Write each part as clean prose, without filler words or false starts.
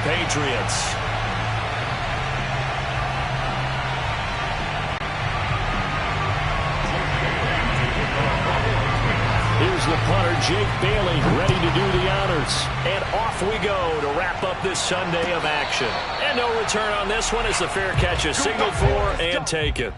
Patriots. Here's the punter, Jake Bailey, ready to do the honors. And off we go to wrap up this Sunday of action. And no return on this one as the fair catch is signaled for and taken.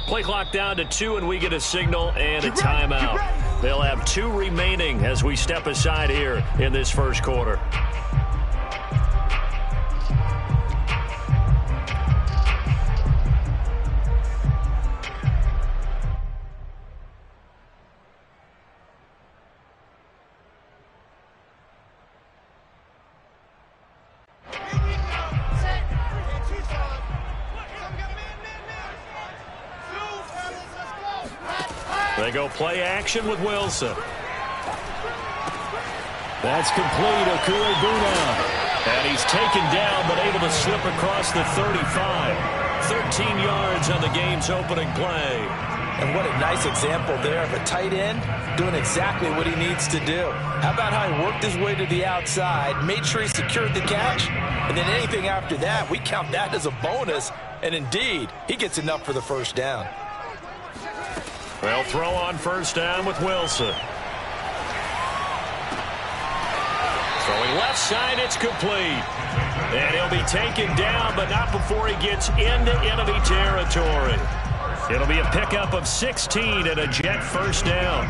Play clock down to 2, and we get a signal and a timeout. They'll have 2 remaining as we step aside here in this first quarter. They go play action with Wilson. That's complete. Okuribuna. And he's taken down but able to slip across the 35. 13 yards on the game's opening play. And what a nice example there of a tight end doing exactly what he needs to do. How about how he worked his way to the outside, made sure he secured the catch, and then anything after that, we count that as a bonus. And indeed, he gets enough for the first down. They'll throw on first down with Wilson. Throwing left side, it's complete. And he'll be taken down, but not before he gets into enemy territory. It'll be a pickup of 16 and a Jet first down.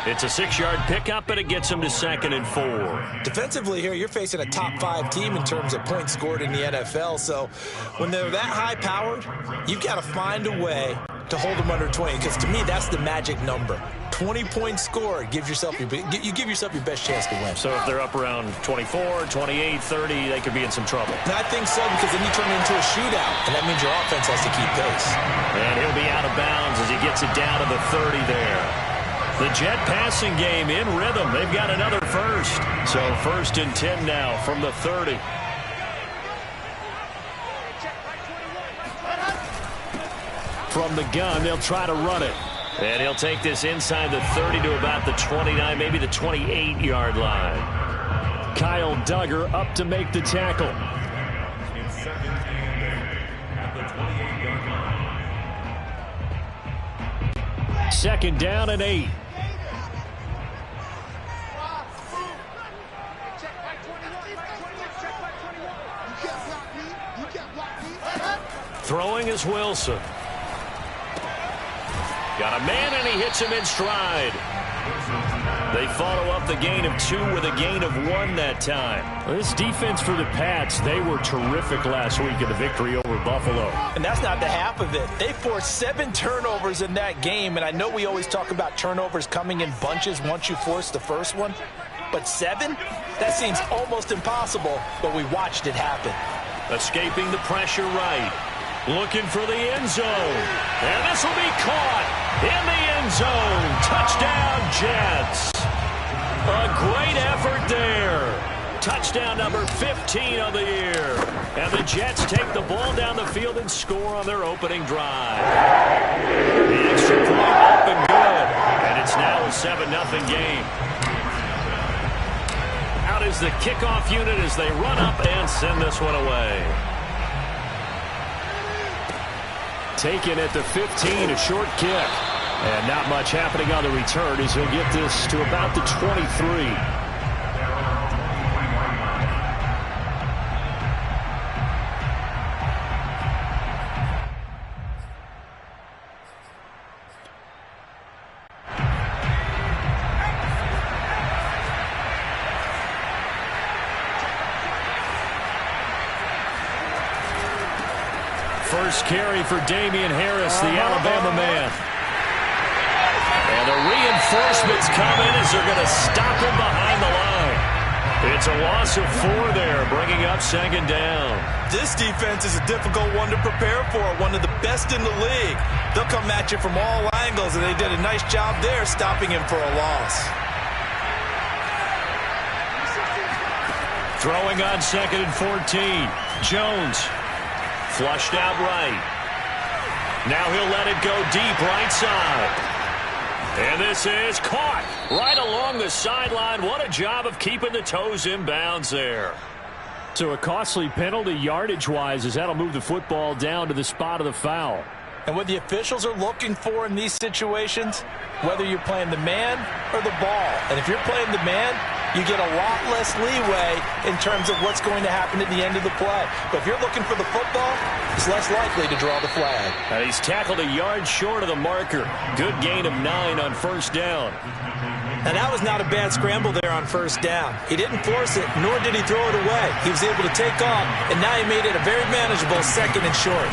It's a 6-yard pickup, and it gets him to 2nd and 4. Defensively here, you're facing a top-5 team in terms of points scored in the NFL. So when they're that high-powered, you've got to find a way to hold them under 20. Because to me, that's the magic number. 20 points scored gives yourself you give yourself your best chance to win. So if they're up around 24, 28, 30, they could be in some trouble. And I think so, because then you turn it into a shootout, and that means your offense has to keep pace. And he'll be out of bounds as he gets it down to the 30 there. The Jet passing game in rhythm. They've got another first. So 1st and 10 now from the 30. From the gun, they'll try to run it. And he'll take this inside the 30 to about the 29, maybe the 28-yard line. Kyle Duggar up to make the tackle. Second down and 8. Throwing is Wilson. Got a man, and he hits him in stride. They follow up the gain of 2 with a gain of 1 that time. This defense for the Pats, they were terrific last week in the victory over Buffalo. And that's not the half of it. They forced 7 turnovers in that game, and I know we always talk about turnovers coming in bunches once you force the first one. But 7? That seems almost impossible, but we watched it happen. Escaping the pressure right. Looking for the end zone. And this will be caught in the end zone. Touchdown, Jets. A great effort there. Touchdown number 15 of the year. And the Jets take the ball down the field and score on their opening drive. The extra point up and good. And it's now a 7-0 game. Out is the kickoff unit as they run up and send this one away. Taken at the 15, a short kick. And not much happening on the return as he'll get this to about the 23. First carry for Damian Harris, the Alabama man. And the reinforcements come in as they're going to stop him behind the line. It's a loss of 4 there, bringing up second down. This defense is a difficult one to prepare for, one of the best in the league. They'll come at you from all angles, and they did a nice job there stopping him for a loss. Throwing on 2nd and 14. Jones flushed out right. Now he'll let it go deep right side. And this is caught right along the sideline. What a job of keeping the toes in bounds there. So a costly penalty yardage-wise as that'll move the football down to the spot of the foul. And what the officials are looking for in these situations, whether you're playing the man or the ball. And if you're playing the man, you get a lot less leeway in terms of what's going to happen at the end of the play. But if you're looking for the football, it's less likely to draw the flag. And he's tackled a yard short of the marker. Good gain of 9 on first down. And that was not a bad scramble there on first down. He didn't force it, nor did he throw it away. He was able to take off, and now he made it a very manageable 2nd and short.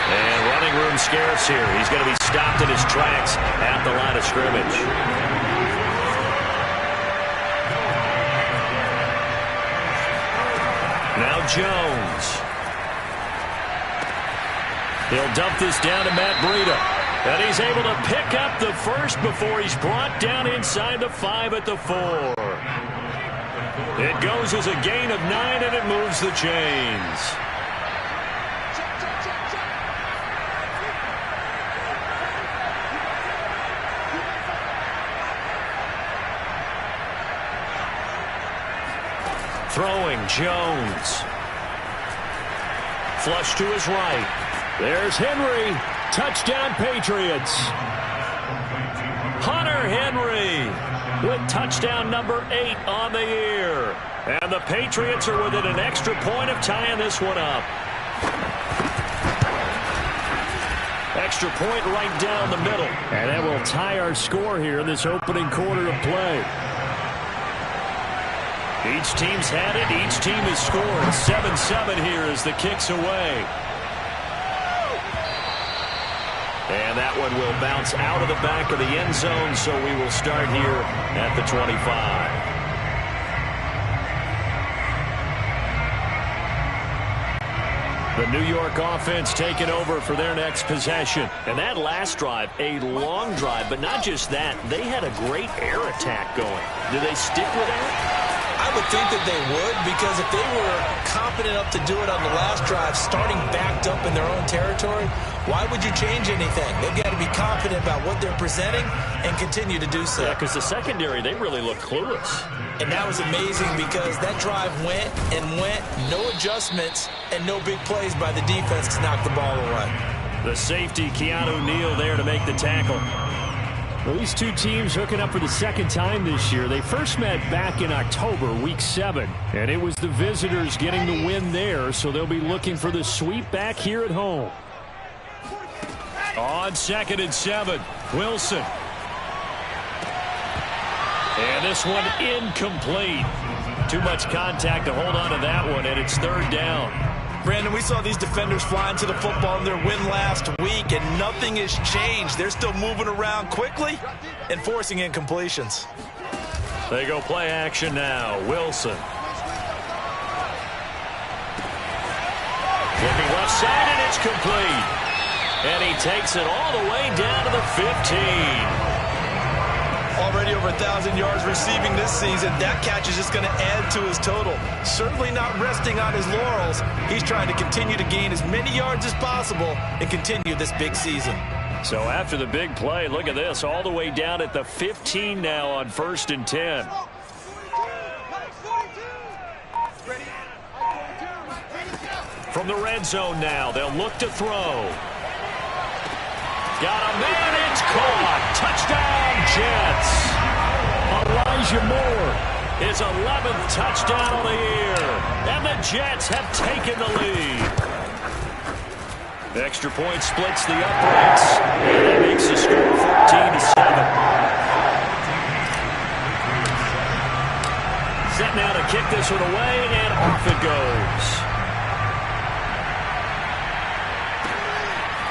And running room scarce here. He's going to be stopped in his tracks at the line of scrimmage. Now Jones. He'll dump this down to Matt Breida. And he's able to pick up the first before he's brought down inside the 5 at the 4. It goes as a gain of 9, and it moves the chains. Throwing, Jones. Flush to his right. There's Henry. Touchdown, Patriots. Hunter Henry with touchdown number 8 on the year. And the Patriots are within an extra point of tying this one up. Extra point right down the middle. And that will tie our score here in this opening quarter of play. Each team's had it. Each team has scored. 7-7 here as the kick's away. And that one will bounce out of the back of the end zone, so we will start here at the 25. The New York offense taking over for their next possession. And that last drive, a long drive, but not just that. They had a great air attack going. Do they stick with that? I would think that they would, because if they were confident enough to do it on the last drive, starting backed up in their own territory, why would you change anything? They've got to be confident about what they're presenting and continue to do so. Yeah, because the secondary, they really look clueless. And that was amazing because that drive went and went, no adjustments, and no big plays by the defense to knock the ball away. The safety, Keanu Neal, there to make the tackle. Well, these two teams hooking up for the second time this year. They first met back in October, week 7. And it was the visitors getting the win there, so they'll be looking for the sweep back here at home. On 2nd and 7, Wilson. And this one incomplete. Too much contact to hold on to that one, and it's 3rd down. Brandon, we saw these defenders flying to the football in their win last week, and nothing has changed. They're still moving around quickly and forcing incompletions. They go play action now. Wilson. Looking left side, and it's complete. And he takes it all the way down to the 15. Already over 1,000 yards receiving this season. That catch is just going to add to his total. Certainly not resting on his laurels. He's trying to continue to gain as many yards as possible and continue this big season. So after the big play, look at this. All the way down at the 15 now on 1st and 10. From the red zone now, they'll look to throw. Got a man, it's caught. Touchdown, Jets. Elijah Moore, his 11th touchdown of the year. And the Jets have taken the lead. Extra point splits the uprights. And that makes the score 14-7. Set now to kick this one away, and off it goes.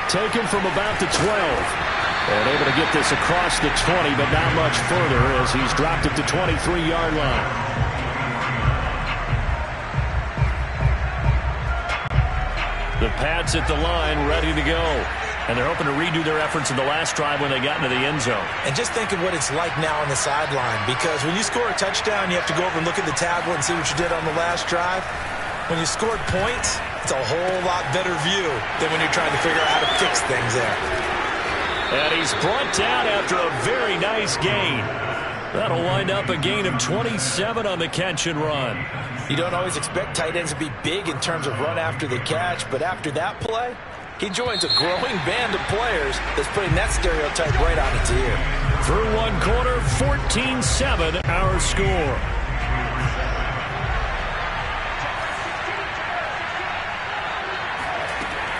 taken from about the 12. And able to get this across the 20, but not much further as he's dropped it to 23-yard line. The Pats at the line, ready to go. And they're hoping to redo their efforts in the last drive when they got into the end zone. And just think of what it's like now on the sideline, because when you score a touchdown, you have to go over and look at the tablet and see what you did on the last drive. When you scored points, it's a whole lot better view than when you're trying to figure out how to fix things there. And he's brought down after a very nice gain. That'll wind up a gain of 27 on the catch and run. You don't always expect tight ends to be big in terms of run after the catch, but after that play, he joins a growing band of players that's putting that stereotype right on its ear. Through one quarter, 14-7 our score.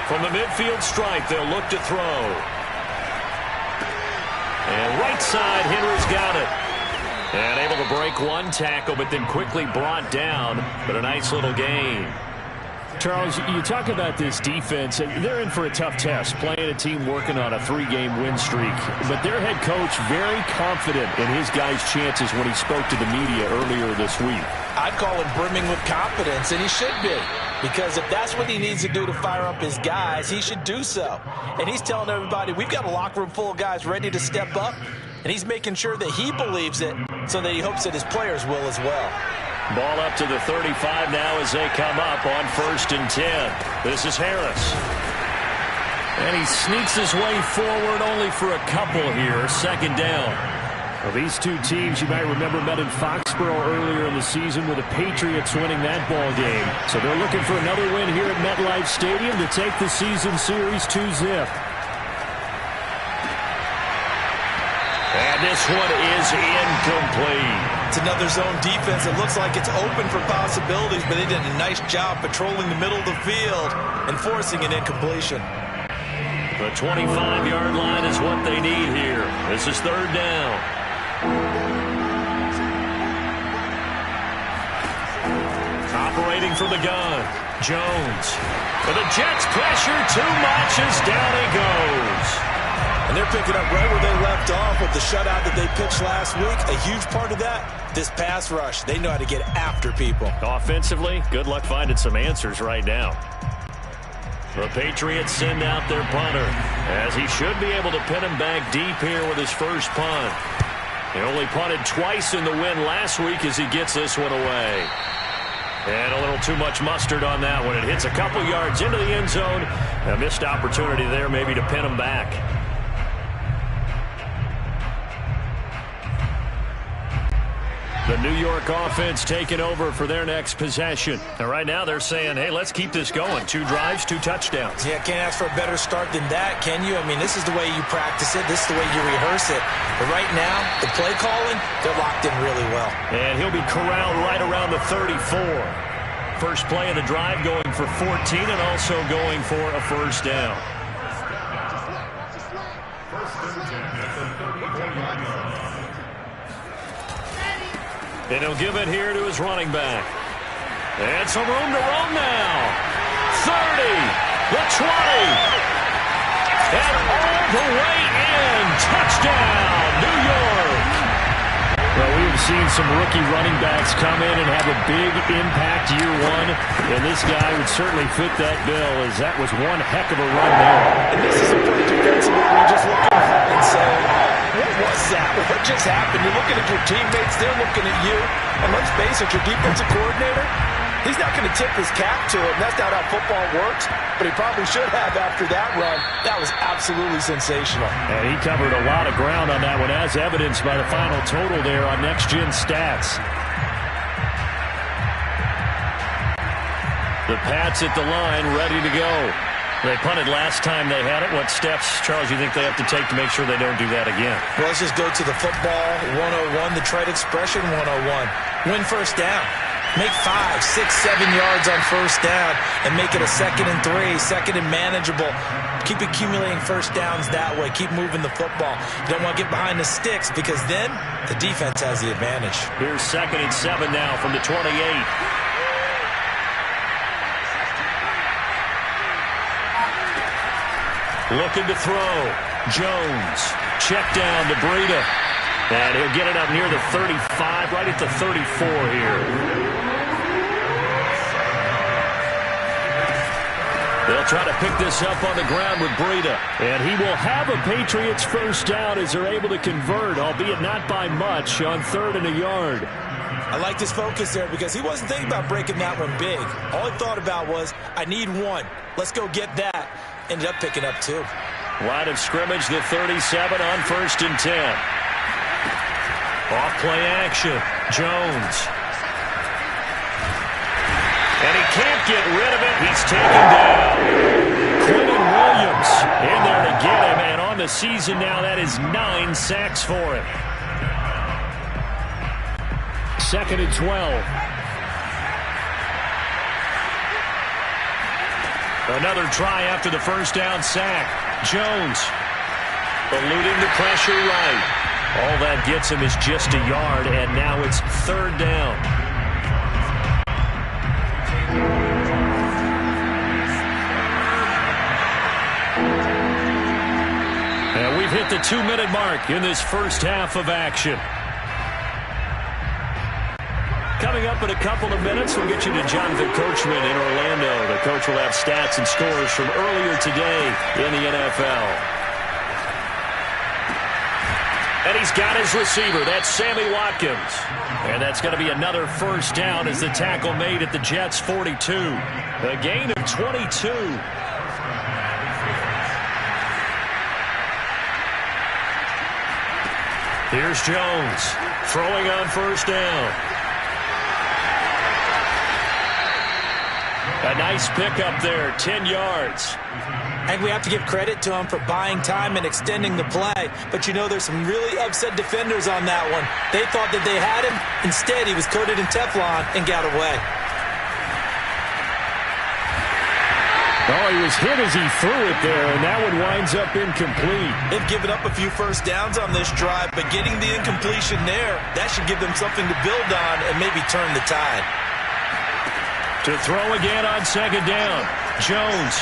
From the midfield stripe, they'll look to throw. And right side, Henry's got it. And able to break one tackle, but then quickly brought down. But a nice little gain. Charles, you talk about this defense, and they're in for a tough test, playing a team working on a 3-game win streak. But their head coach very confident in his guys' chances when he spoke to the media earlier this week. I'd call him brimming with confidence, and he should be. Because if that's what he needs to do to fire up his guys, he should do so. And he's telling everybody, we've got a locker room full of guys ready to step up, and he's making sure that he believes it so that he hopes that his players will as well. Ball up to the 35 now as they come up on 1st and 10. This is Harris. And he sneaks his way forward only for a couple here. 2nd down. Well, these two teams, you might remember, met in Foxborough earlier in the season with the Patriots winning that ball game. So they're looking for another win here at MetLife Stadium to take the season series 2-zip. And this one is incomplete. It's another zone defense. It looks like it's open for possibilities, but they did a nice job patrolling the middle of the field and forcing an incompletion. The 25-yard line is what they need here. This is 3rd down. Operating from the gun, Jones. But the Jets pressure too much as down he goes. And they're picking up right where they left off with the shutout that they pitched last week. A huge part of that, this pass rush. They know how to get after people. Offensively, good luck finding some answers right now. The Patriots send out their punter, as he should be able to pin him back deep here with his first punt. He only punted twice in the win last week as he gets this one away. And a little too much mustard on that one. It hits a couple yards into the end zone. A missed opportunity there maybe to pin him back. The New York offense taking over for their next possession. And right now they're saying, hey, let's keep this going. 2 drives, 2 touchdowns. Yeah, can't ask for a better start than that, can you? I mean, this is the way you practice it. This is the way you rehearse it. But right now, the play calling, they're locked in really well. And he'll be corralled right around the 34. First play of the drive going for 14 and also going for a 1st down. And he'll give it here to his running back. And some room to roam now. 30, the 20. And all the way in. Touchdown, New York. Well, we have seen some rookie running backs come in and have a big impact year one. And this guy would certainly fit that bill, as that was one heck of a run there. And this is a play defensively we just look at and say, what was that? What just happened? You're looking at your teammates. They're looking at you. And let's face it, your defensive coordinator, he's not going to tip his cap to it. And that's not how football works. But he probably should have after that run. That was absolutely sensational. And he covered a lot of ground on that one, as evidenced by the final total there on Next Gen Stats. The Pats at the line, ready to go. They punted last time they had it. What steps, Charles, you think they have to take to make sure they don't do that again? Well, let's just go to the football 101, the trade expression 101. Win 1st down. Make 5, 6, 7 yards on 1st down and make it a 2nd and 3, 2nd and manageable. Keep accumulating 1st downs that way. Keep moving the football. You don't want to get behind the sticks because then the defense has the advantage. Here's 2nd and 7 now from the 28. Looking to throw. Jones. Check down to Breida. And he'll get it up near the 35, right at the 34 here. They'll try to pick this up on the ground with Breida. And he will have a Patriots first down as they're able to convert, albeit not by much, on 3rd and a yard. I like his focus there because he wasn't thinking about breaking that one big. All he thought about was, I need one. Let's go get that. Ended up picking up 2. Line of scrimmage, the 37 on 1st and 10. Off play action. Jones. And he can't get rid of it. He's taken down. Quinton Williams in there to get him. And on the season now, that is 9 sacks for him. 2nd and 12. Another try after the first down sack. Jones eluding the pressure right. All that gets him is just a yard, and now it's 3rd down. And we've hit the 2-minute mark in this first half of action. Coming up in a couple of minutes, we'll get you to Jonathan Coachman in Orlando. The coach will have stats and scores from earlier today in the NFL. And he's got his receiver. That's Sammy Watkins. And that's going to be another first down as the tackle made at the Jets' 42. A gain of 22. Here's Jones throwing on first down. A nice pickup there, 10 yards. I think we have to give credit to him for buying time and extending the play. But, you know, there's some really upset defenders on that one. They thought that they had him. Instead, he was coated in Teflon and got away. Oh, he was hit as he threw it there, and that one winds up incomplete. They've given up a few first downs on this drive, but getting the incompletion there, that should give them something to build on and maybe turn the tide. To throw again on 2nd down. Jones.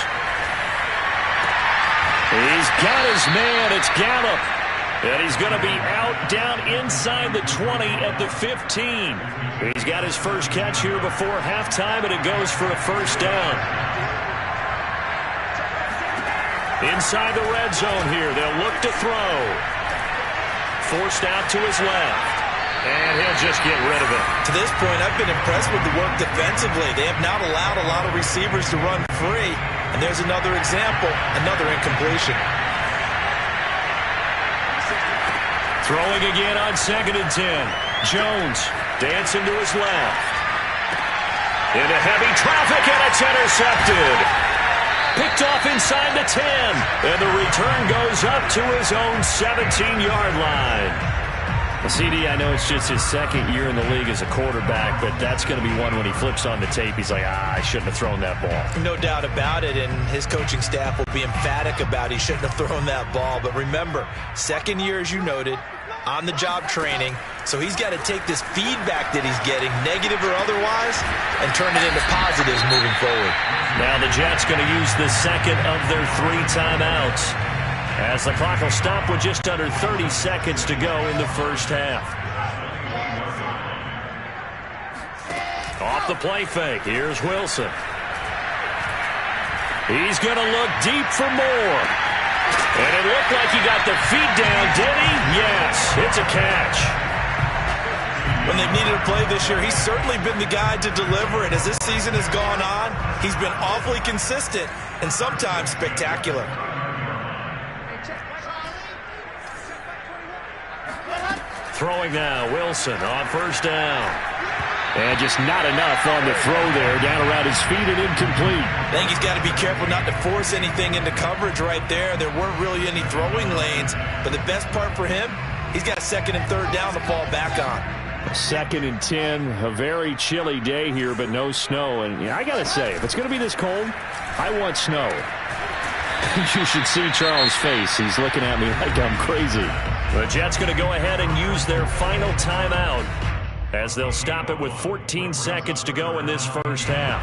He's got his man. It's Gallup. And he's going to be out down inside the 20 at the 15. He's got his first catch here before halftime, and it goes for a first down. Inside the red zone here. They'll look to throw. Forced out to his left. And he'll just get rid of it. To this point, I've been impressed with the work defensively. They have not allowed a lot of receivers to run free. And there's another example, another incompletion. Throwing again on 2nd and 10. Jones dancing to his left. Into heavy traffic, and it's intercepted. Picked off inside the 10. And the return goes up to his own 17-yard line. CD, I know it's just his 2nd year in the league as a quarterback, but that's going to be one when he flips on the tape, he's like, I shouldn't have thrown that ball. No doubt about it, and his coaching staff will be emphatic about he shouldn't have thrown that ball. But remember, 2nd year, as you noted, on-the-job training, so he's got to take this feedback that he's getting, negative or otherwise, and turn it into positives moving forward. Now the Jets going to use the 2nd of their 3 timeouts, as the clock will stop with just under 30 seconds to go in the first half. Off the play fake, here's Wilson. He's going to look deep for more. And it looked like he got the feet down, did he? Yes, it's a catch. When they've needed a play this year, he's certainly been the guy to deliver it. As this season has gone on, he's been awfully consistent and sometimes spectacular. Throwing now, Wilson on first down. And just not enough on the throw there, down around his feet and incomplete. I think he's got to be careful not to force anything into coverage right there. There weren't really any throwing lanes, but the best part for him, he's got 2nd and 3rd down to fall back on. 2nd and 10, a very chilly day here, but no snow. And I got to say, if it's going to be this cold, I want snow. You should see Charles' face. He's looking at me like I'm crazy. The Jets going to go ahead and use their final timeout as they'll stop it with 14 seconds to go in this first half.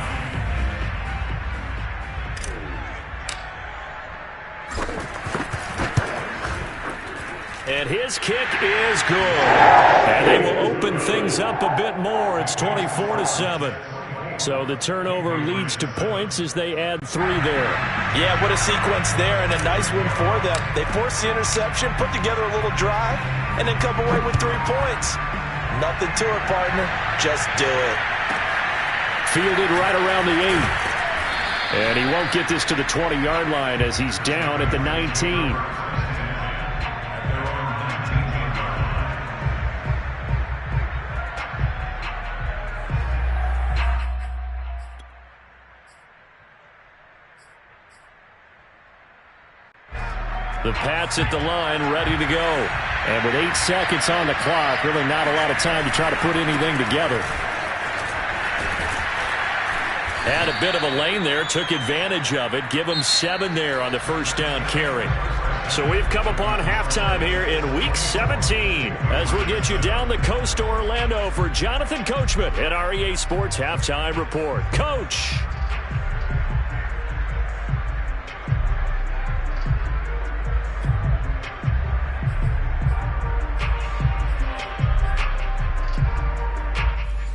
And his kick is good. And they will open things up a bit more. It's 24-7. So the turnover leads to points as they add 3 there. Yeah, what a sequence there, and a nice win for them. They forced the interception, put together a little drive, and then come away with 3 points. Nothing to it, partner. Just do it. Fielded right around the 8. And he won't get this to the 20-yard line as he's down at the 19. The Pats at the line, ready to go. And with 8 seconds on the clock, really not a lot of time to try to put anything together. Had a bit of a lane there, took advantage of it. Give them 7 there on the first down carry. So we've come upon halftime here in Week 17 as we'll get you down the coast to Orlando for Jonathan Coachman at our EA Sports Halftime Report. Coach.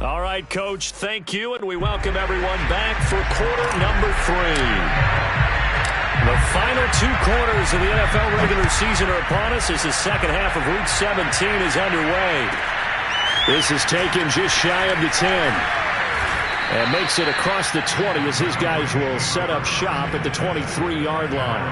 All right, Coach, thank you, and we welcome everyone back for quarter number 3. The final 2 quarters of the NFL regular season are upon us as the second half of Week 17 is underway. This is taken just shy of the 10 and makes it across the 20 as his guys will set up shop at the 23-yard line.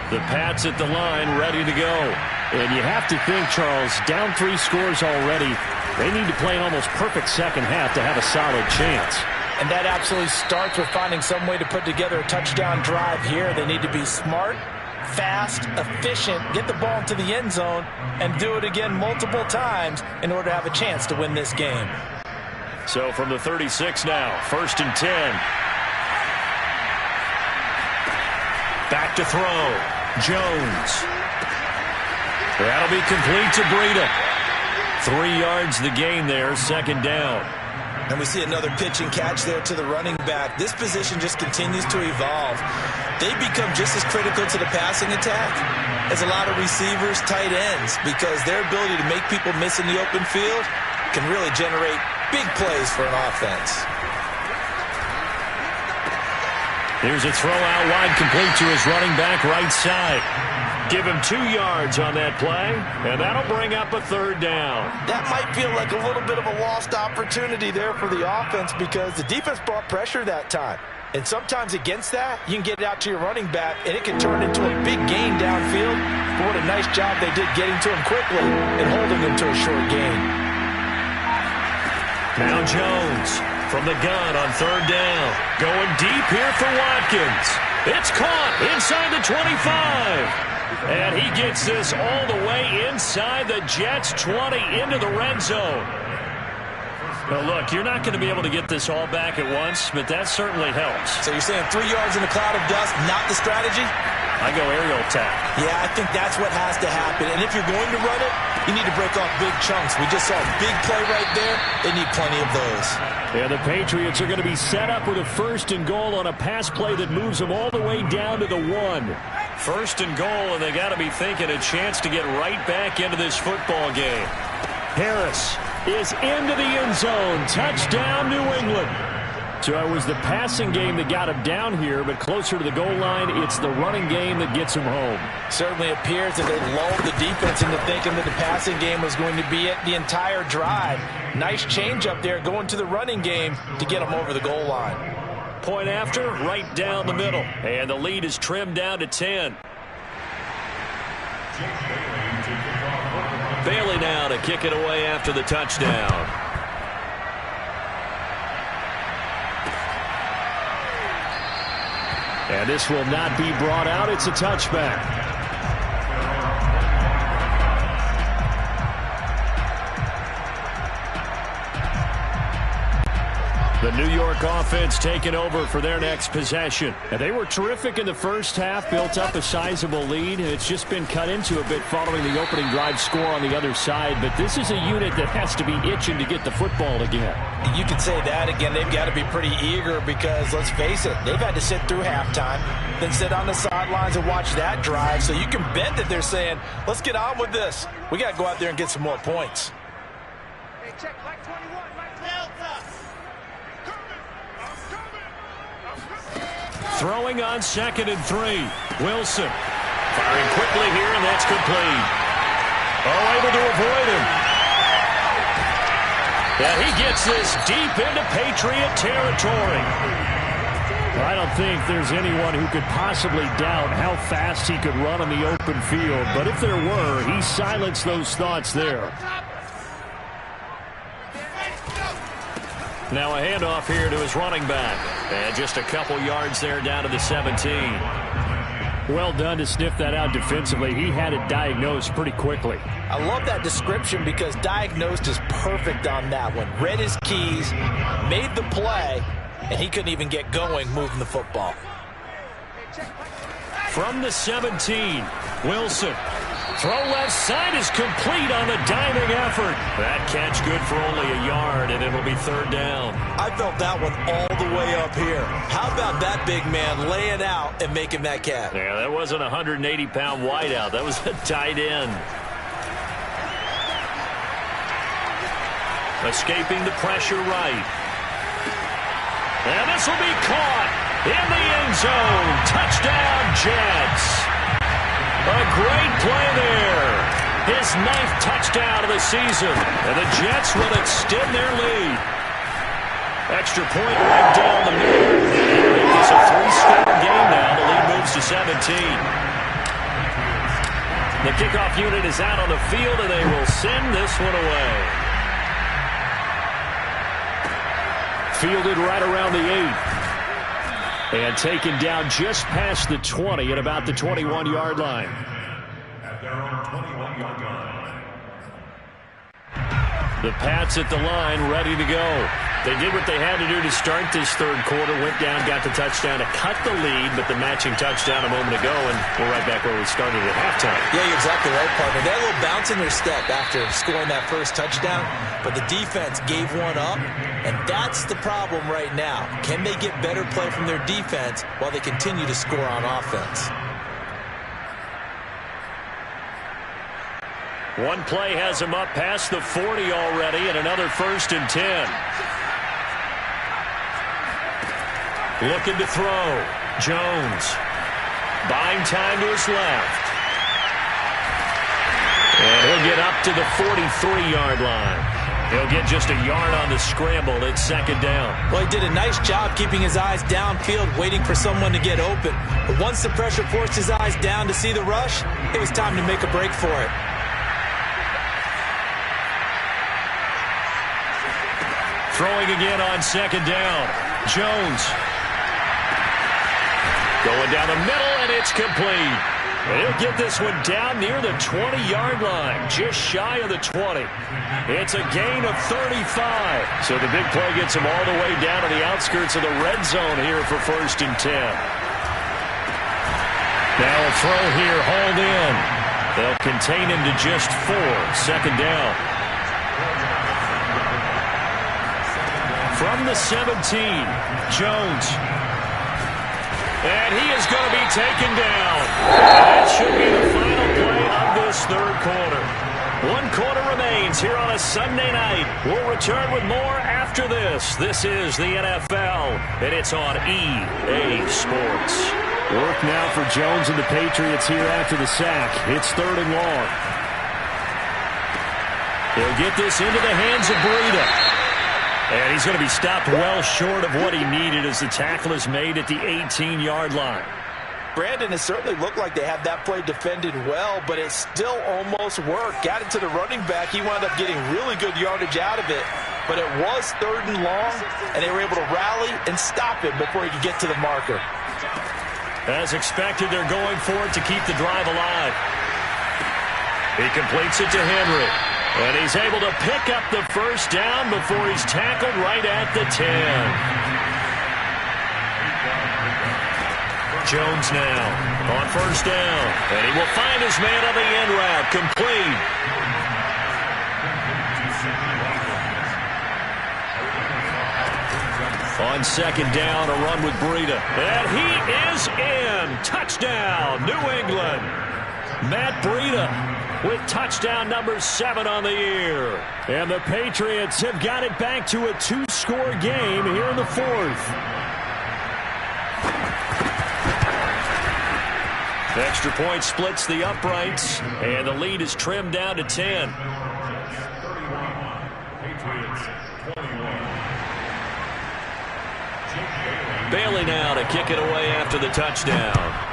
The Pats at the line, ready to go. And you have to think, Charles, down 3 scores already. They need to play an almost perfect second half to have a solid chance. And that absolutely starts with finding some way to put together a touchdown drive here. They need to be smart, fast, efficient, get the ball into the end zone, and do it again multiple times in order to have a chance to win this game. So from the 36 now, 1st and 10. Back to throw. Jones. That'll be complete to Breida. 3 yards the gain there, 2nd down. And we see another pitch and catch there to the running back. This position just continues to evolve. They become just as critical to the passing attack as a lot of receivers, tight ends, because their ability to make people miss in the open field can really generate big plays for an offense. Here's a throw out wide, complete to his running back right side. Give him 2 yards on that play, and that'll bring up a 3rd down. That might feel like a little bit of a lost opportunity there for the offense because the defense brought pressure that time. And sometimes against that, you can get it out to your running back, and it can turn into a big gain downfield. But what a nice job they did getting to him quickly and holding him to a short gain. Now Jones from the gun on 3rd down. Going deep here for Watkins. It's caught inside the 25. And he gets this all the way inside the Jets' 20 into the red zone. Now, look, you're not going to be able to get this all back at once, but that certainly helps. So you're saying 3 yards in a cloud of dust, not the strategy? I go aerial attack. Yeah, I think that's what has to happen. And if you're going to run it, you need to break off big chunks. We just saw a big play right there. They need plenty of those. Yeah, the Patriots are going to be set up with a 1st and goal on a pass play that moves them all the way down to the 1. 1st and goal, and they got to be thinking a chance to get right back into this football game. Harris is into the end zone. Touchdown, New England. So it was the passing game that got him down here, but closer to the goal line, it's the running game that gets him home. Certainly appears that they lulled the defense into thinking that the passing game was going to be it the entire drive. Nice change up there going to the running game to get them over the goal line. Point after, right down the middle. And the lead is trimmed down to 10. Bailey now to kick it away after the touchdown. And this will not be brought out. It's a touchback. The The New York offense taking over for their next possession. And they were terrific in the first half, built up a sizable lead, and it's just been cut into a bit following the opening drive score on the other side. But this is a unit that has to be itching to get the football again. You could say that again. They've got to be pretty eager because, let's face it, they've had to sit through halftime, then sit on the sidelines and watch that drive. So you can bet that they're saying, let's get on with this. We got to go out there and get some more points. Hey, check, like 21, like Delta. Throwing on 2nd and 3. Wilson firing quickly here, and that's complete. Oh, able to avoid him. And he gets this deep into Patriot territory. I don't think there's anyone who could possibly doubt how fast he could run on the open field. But if there were, he silenced those thoughts there. Now a handoff here to his running back. And just a couple yards there down to the 17. Well done to sniff that out defensively. He had it diagnosed pretty quickly. I love that description because diagnosed is perfect on that one. Read his keys, made the play, and he couldn't even get going moving the football. From the 17, Wilson. Throw left side is complete on the diving effort. That catch good for only a yard, and it'll be 3rd down. I felt that one all the way up here. How about that big man laying out and making that catch? Yeah, that wasn't a 180-pound wideout. That was a tight end. Escaping the pressure right. And this will be caught in the end zone. Touchdown, Jets. A great play there. His 9th touchdown of the season. And the Jets will extend their lead. Extra point right down the middle. It's a 3-score game now. The lead moves to 17. The kickoff unit is out on the field, and they will send this one away. Fielded right around the 8. And taken down just past the 20 at about the 21-yard line. At their own 21-yard line. The Pats at the line, ready to go. They did what they had to do to start this 3rd quarter. Went down, got the touchdown to cut the lead, but the matching touchdown a moment ago, and we're right back where we started at halftime. Yeah, you're exactly right, partner. They had a little bounce in their step after scoring that first touchdown, but the defense gave one up, and that's the problem right now. Can they get better play from their defense while they continue to score on offense? One play has him up past the 40 already, and another 1st and 10. Looking to throw. Jones. Buying time to his left. And he'll get up to the 43-yard line. He'll get just a yard on the scramble. It's 2nd down. Well, he did a nice job keeping his eyes downfield, waiting for someone to get open. But once the pressure forced his eyes down to see the rush, it was time to make a break for it. Throwing again on 2nd down. Jones. Going down the middle, and it's complete. He'll get this one down near the 20-yard line, just shy of the 20. It's a gain of 35. So the big play gets him all the way down to the outskirts of the red zone here for 1st and 10. Now a throw here, hauled in. They'll contain him to just 4. 2nd down. From the 17, Jones. And he is going to be taken down. That should be the final play of this 3rd quarter. 1 quarter remains here on a Sunday night. We'll return with more after this. This is the NFL, and it's on EA Sports. Work now for Jones and the Patriots here after the sack. It's 3rd and long. He'll get this into the hands of Breida. And he's going to be stopped well short of what he needed as the tackle is made at the 18-yard line. Brandon, it certainly looked like they had that play defended well, but it still almost worked. Got it to the running back. He wound up getting really good yardage out of it. But it was 3rd and long, and they were able to rally and stop him before he could get to the marker. As expected, they're going for it to keep the drive alive. He completes it to Henry. And he's able to pick up the first down before he's tackled right at the 10. Jones now on first down. And he will find his man on the end route. Complete. On second down, a run with Breida. And he is in. Touchdown, New England. Matt Breida with touchdown number 7 on the year. And the Patriots have got it back to a 2-score game here in the 4th. Extra point splits the uprights, and the lead is trimmed down to 10. Bailey now to kick it away after the touchdown.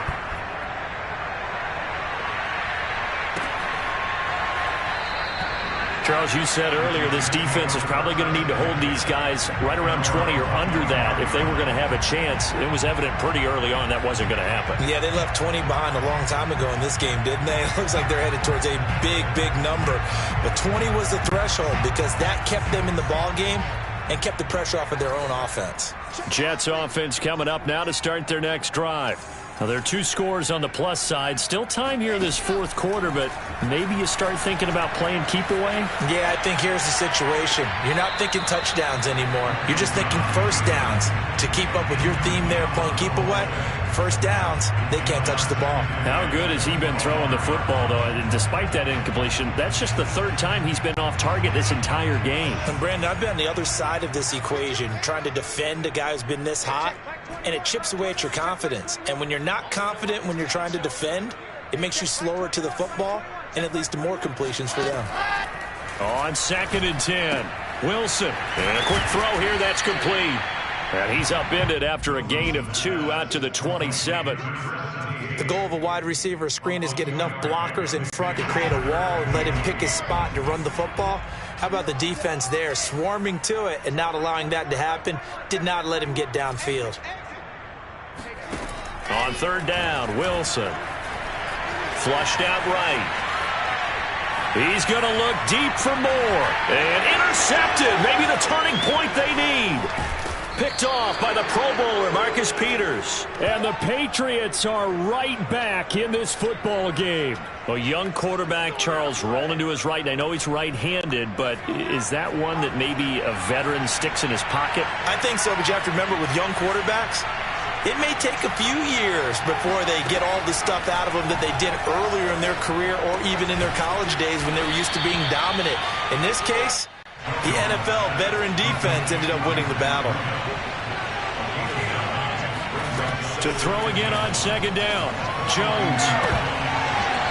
Charles, you said earlier this defense is probably going to need to hold these guys right around 20 or under that if they were going to have a chance. It was evident pretty early on that wasn't going to happen. Yeah, they left 20 behind a long time ago in this game, didn't they? It looks like they're headed towards a big, big number. But 20 was the threshold because that kept them in the ball game and kept the pressure off of their own offense. Jets offense coming up now to start their next drive. Now, there are 2 scores on the plus side. Still time here in this 4th quarter, but maybe you start thinking about playing keep away? Yeah, I think here's the situation. You're not thinking touchdowns anymore. You're just thinking first downs. To keep up with your theme there, playing keep away, first downs, they can't touch the ball. How good has he been throwing the football, though? And despite that incompletion, that's just the 3rd time he's been off target this entire game. And Brandon, I've been on the other side of this equation, trying to defend a guy who's been this hot, and it chips away at your confidence. And when you're not confident when you're trying to defend, it makes you slower to the football, and it leads to more completions for them. On 2nd and 10, Wilson. And a quick throw here, that's complete. And he's upended after a gain of 2 out to the 27. The goal of a wide receiver screen is get enough blockers in front to create a wall and let him pick his spot to run the football. How about the defense there, swarming to it and not allowing that to happen? Did not let him get downfield. On 3rd down, Wilson. Flushed out right. He's going to look deep for more. And intercepted. Maybe the turning point they need. Picked off by the Pro Bowler, Marcus Peters. And the Patriots are right back in this football game. A young quarterback, Charles, rolling to his right. I know he's right-handed, but is that one that maybe a veteran sticks in his pocket? I think so, but you have to remember with young quarterbacks, it may take a few years before they get all the stuff out of them that they did earlier in their career or even in their college days when they were used to being dominant. In this case, the NFL veteran defense ended up winning the battle. To throw again on 2nd down, Jones.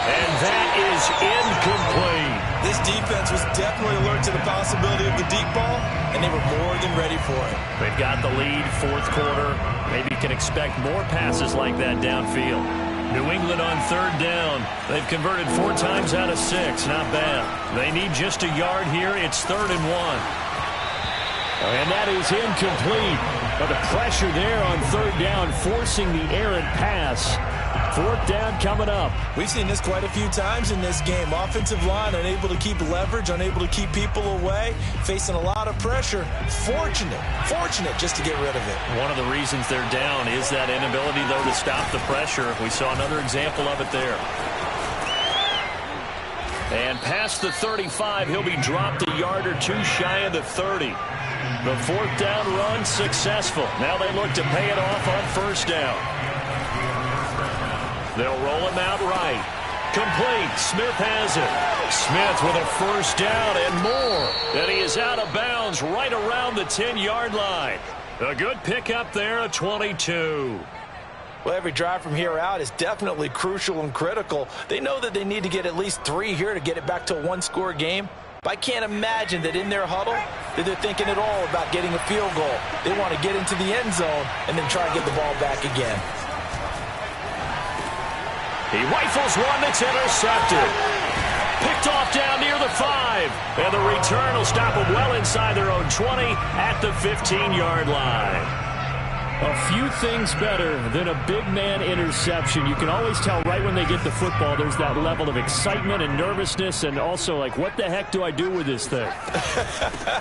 And that is incomplete. This defense was definitely alert to the possibility of the deep ball, and they were more than ready for it. They've got the lead, 4th quarter. Maybe you can expect more passes like that downfield. New England on 3rd down. They've converted 4 times out of 6. Not bad. They need just a yard here. It's 3rd and 1. And that is incomplete. But the pressure there on 3rd down, forcing the errant pass. 4th down coming up. We've seen this quite a few times in this game. Offensive line unable to keep leverage, unable to keep people away, facing a lot of pressure. Fortunate just to get rid of it. One of the reasons they're down is that inability, though, to stop the pressure. We saw another example of it there. And past the 35, he'll be dropped a yard or 2 shy of the 30. The 4th down run successful. Now they look to pay it off on 1st down. They'll roll him out right. Complete. Smith has it. Smith with a 1st down and more. And he is out of bounds right around the 10-yard line. A good pickup there at 22. Well, every drive from here out is definitely crucial and critical. They know that they need to get at least 3 here to get it back to a 1-score game. But I can't imagine that in their huddle that they're thinking at all about getting a field goal. They want to get into the end zone and then try and get the ball back again. He rifles one that's intercepted. Picked off down near the 5. And the return will stop them well inside their own 20 at the 15-yard line. A few things better than a big man interception. You can always tell right when they get the football, there's that level of excitement and nervousness, and also like, what the heck do I do with this thing?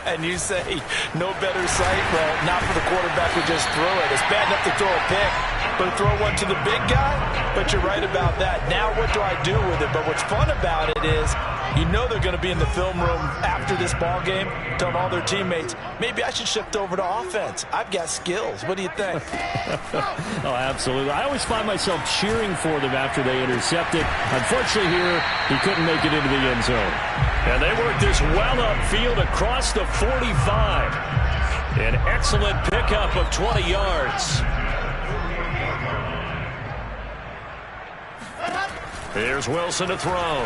And you say, no better sight? Well, not for the quarterback who just threw it. It's bad enough to throw a pick, but throw one to the big guy? But you're right about that. Now what do I do with it? But what's fun about it is, you know they're going to be in the film room after this ball game, telling all their teammates, maybe I should shift over to offense. I've got skills. What do you think? Oh, absolutely. I always find myself cheering for them after they intercept it. Unfortunately here, he couldn't make it into the end zone. And they worked this well upfield across the 45. An excellent pickup of 20 yards. Here's Wilson to throw.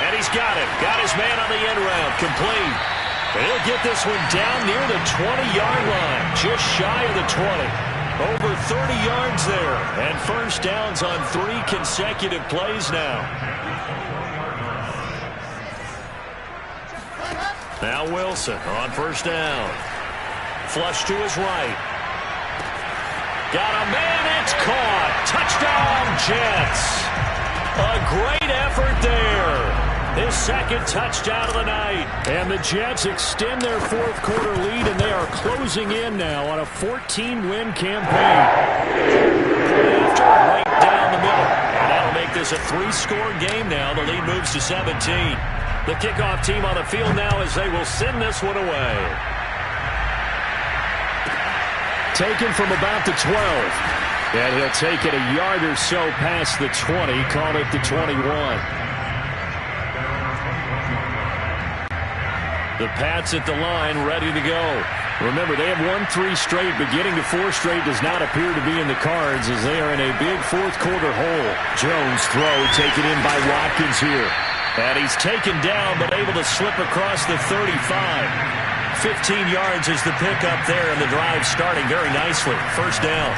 And he's got it. Got his man on the end round. Complete. And he'll get this one down near the 20-yard line. Just shy of the 20. Over 30 yards there. And first downs on 3 consecutive plays now. Now Wilson on first down. Flush to his right. Got a man. It's caught. Touchdown, Jets. A great effort there. His second touchdown of the night. And the Jets extend their fourth quarter lead, and they are closing in now on a 14-win campaign. After right down the middle. And that'll make this a 3-score game now. The lead moves to 17. The kickoff team on the field now as they will send this one away. Taken from about the 12. And he'll take it a yard or so past the 20. Call it the 21. The Pats at the line, ready to go. Remember, they have won 3 straight, but getting to 4 straight does not appear to be in the cards as they are in a big fourth quarter hole. Jones throw taken in by Watkins here. And he's taken down, but able to slip across the 35. 15 yards is the pickup there, and the drive starting very nicely. First down.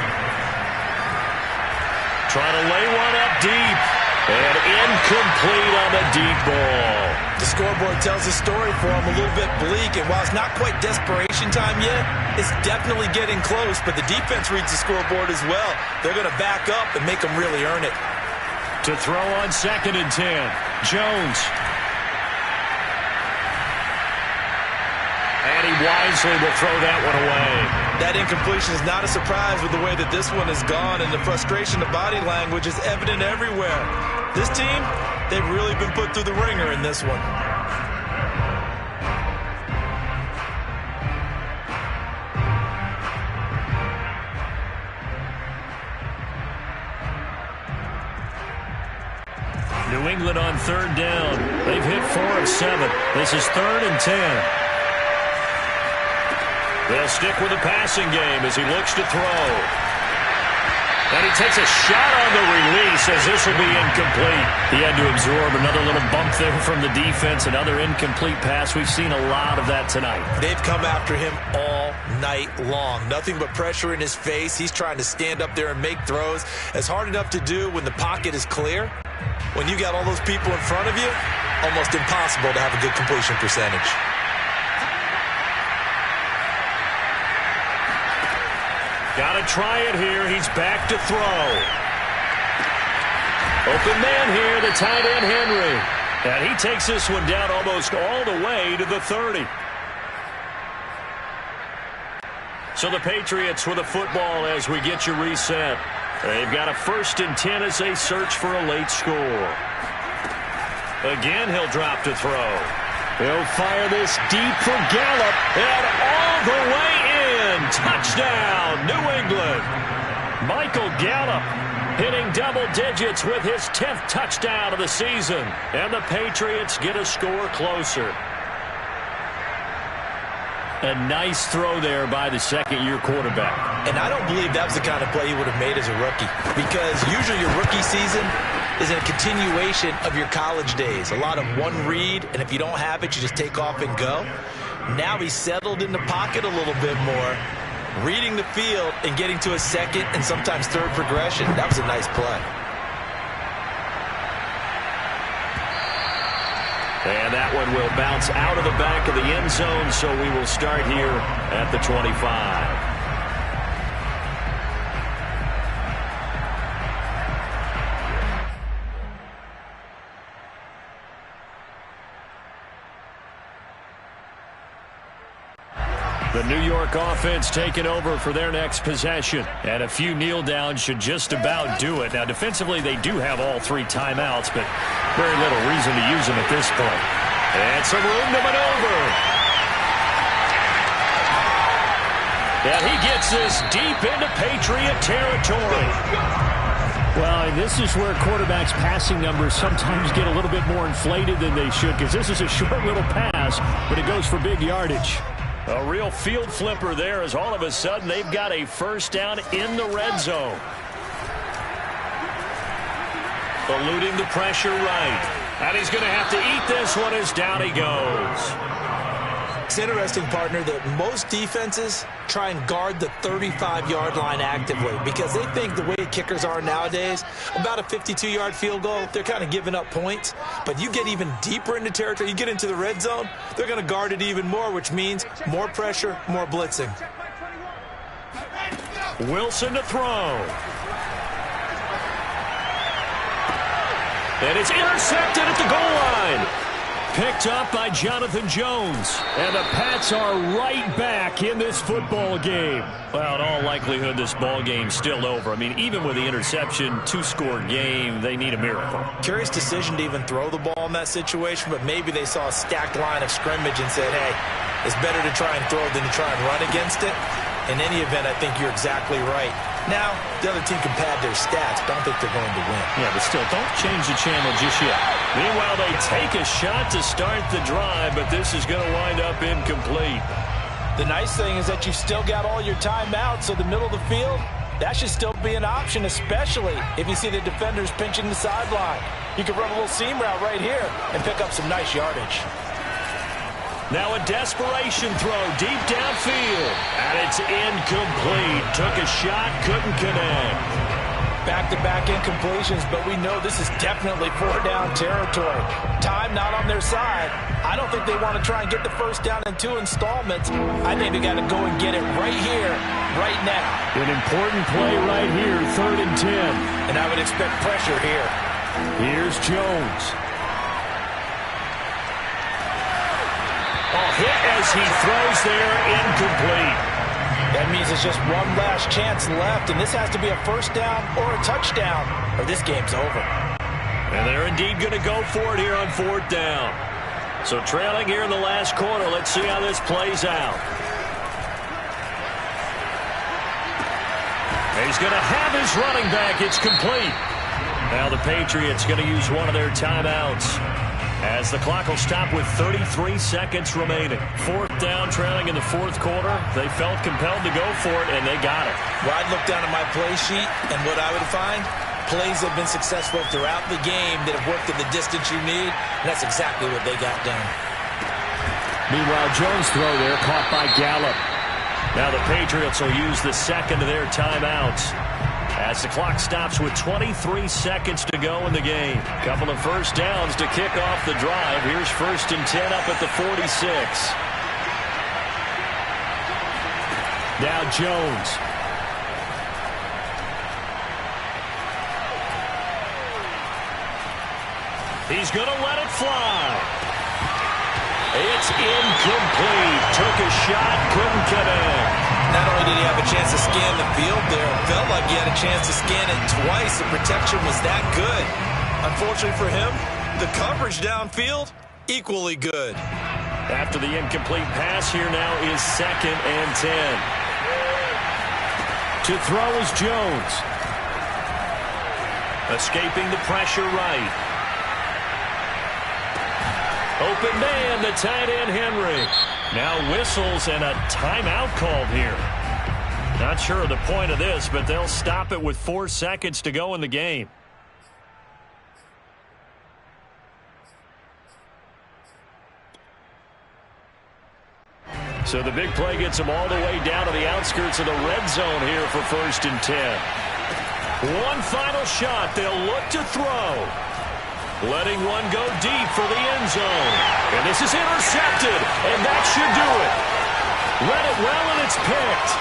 Trying to lay one up deep. And incomplete on the deep ball. The scoreboard tells a story for him, a little bit bleak, and while it's not quite desperation time yet, it's definitely getting close, but the defense reads the scoreboard as well. They're going to back up and make them really earn it. To throw on 2nd and 10, Jones. And he wisely will throw that one away. That incompletion is not a surprise with the way that this one has gone, and the frustration of body language is evident everywhere. This team, they've really been put through the ringer in this one. New England on 3rd down. They've hit 4 of 7. This is 3rd and 10. They'll stick with the passing game as he looks to throw. And he takes a shot on the release as this will be incomplete. He had to absorb another little bump there from the defense. Another incomplete pass. We've seen a lot of that tonight. They've come after him all night long. Nothing but pressure in his face. He's trying to stand up there and make throws. It's hard enough to do when the pocket is clear. When you got all those people in front of you, almost impossible to have a good completion percentage. Got to try it here. He's back to throw. Open man here, the tight end Henry. And he takes this one down almost all the way to the 30. So the Patriots with a football as we get you reset. They've got a 1st and 10 as they search for a late score. Again, he'll drop to throw. He'll fire this deep for Gallup. And all the way in. Touchdown, New England. Michael Gallup hitting double digits with his 10th touchdown of the season. And the Patriots get a score closer. A nice throw there by the second-year quarterback. And I don't believe that was the kind of play he would have made as a rookie, because usually your rookie season is a continuation of your college days. A lot of one read, and if you don't have it, you just take off and go. Now he's settled in the pocket a little bit more, reading the field and getting to a second and sometimes third progression. That was a nice play. And that That one will bounce out of the back of the end zone, so we will start here at the 25. The New York offense taking over for their next possession. And a few kneel downs should just about do it. Now, defensively, they do have all 3 timeouts, but very little reason to use them at this point. And some room to maneuver. And he gets this deep into Patriot territory. Well, and this is where quarterbacks' passing numbers sometimes get a little bit more inflated than they should, because this is a short little pass, but it goes for big yardage. A real field flipper there, as all of a sudden they've got a first down in the red zone. Eluding the pressure right. And he's going to have to eat this one as down he goes. It's interesting, partner, that most defenses try and guard the 35-yard line actively because they think the way kickers are nowadays, about a 52-yard field goal, they're kind of giving up points. But you get even deeper into territory, you get into the red zone, they're going to guard it even more, which means more pressure, more blitzing. Wilson to throw. And it's intercepted at the goal line. Picked up by Jonathan Jones. And the Pats are right back in this football game. Well, in all likelihood, this ball game's still over. I mean, even with the interception, 2-score game, they need a miracle. Curious decision to even throw the ball in that situation, but maybe they saw a stacked line of scrimmage and said, hey, it's better to try and throw than to try and run against it. In any event, I think you're exactly right. Now, the other team can pad their stats, but I don't think they're going to win. Yeah, but still, don't change the channel just yet. Meanwhile, they take a shot to start the drive, but this is going to wind up incomplete. The nice thing is that you've still got all your timeouts, so the middle of the field, that should still be an option, especially if you see the defenders pinching the sideline. You can run a little seam route right here and pick up some nice yardage. Now a desperation throw deep downfield. And it's incomplete. Took a shot, couldn't connect. Back-to-back incompletions, but we know this is definitely 4-down territory. Time not on their side. I don't think they want to try and get the first down in 2 installments. I think they got to go and get it right here, right now. An important play right here, 3rd and 10. And I would expect pressure here. Here's Jones. Hit as he throws there, incomplete. That means it's just one last chance left, and this has to be a first down or a touchdown, or this game's over. And they're indeed going to go for it here on 4th down. So trailing here in the last quarter, let's see how this plays out. He's going to have his running back. It's complete. Now the Patriots going to use one of their timeouts, as the clock will stop with 33 seconds remaining. 4th down, trailing in the 4th quarter. They felt compelled to go for it, and they got it. Well, I'd look down at my play sheet, and what I would find, plays have been successful throughout the game that have worked at the distance you need, and that's exactly what they got done. Meanwhile, Jones' throw there caught by Gallup. Now the Patriots will use the second of their timeouts, as the clock stops with 23 seconds to go in the game. Couple of first downs to kick off the drive. Here's 1st and 10 up at the 46. Now Jones. He's going to let it fly. It's incomplete. Took a shot, couldn't connect. Not only did he have a chance to scan the field there, it felt like he had a chance to scan it twice. The protection was that good. Unfortunately for him, the coverage downfield, equally good. After the incomplete pass, here now is 2nd and 10. To throw is Jones. Escaping the pressure right. Open man, the tight end Henry. Now whistles and a timeout called here. Not sure of the point of this, but they'll stop it with 4 seconds to go in the game. So the big play gets them all the way down to the outskirts of the red zone here for 1st and 10. One final shot. They'll look to throw. letting one go deep for the end zone. And this is intercepted, and that should do it. Read it well, and it's picked.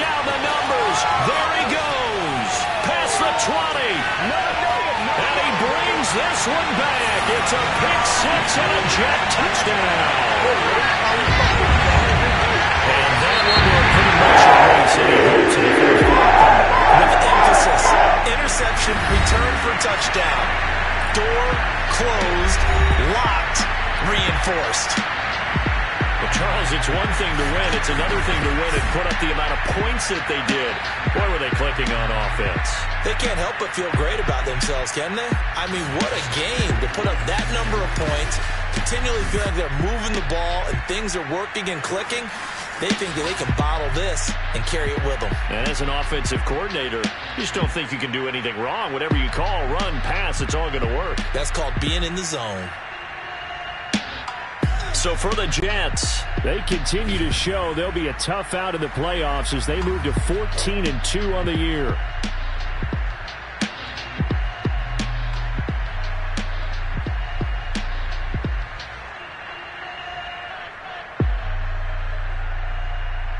Down the numbers. There he goes. Past the 20. And he brings this one back. It's a pick six and a Jet touchdown. And that one will pretty much erase any hopes of the first quarter. With emphasis, interception, return for touchdown. Door closed, locked, reinforced. Well, Charles, it's one thing to win. It's another thing to win and put up the amount of points that they did. Boy, were they clicking on offense. They can't help but feel great about themselves, can they? I mean, what a game to put up that number of points, continually feel like they're moving the ball and things are working and clicking. They think that they can bottle this and carry it with them. And as an offensive coordinator, you just don't think you can do anything wrong. Whatever you call, run, pass, it's all going to work. That's called being in the zone. So for the Jets, they continue to show they'll be a tough out in the playoffs as they move to 14-2 on the year.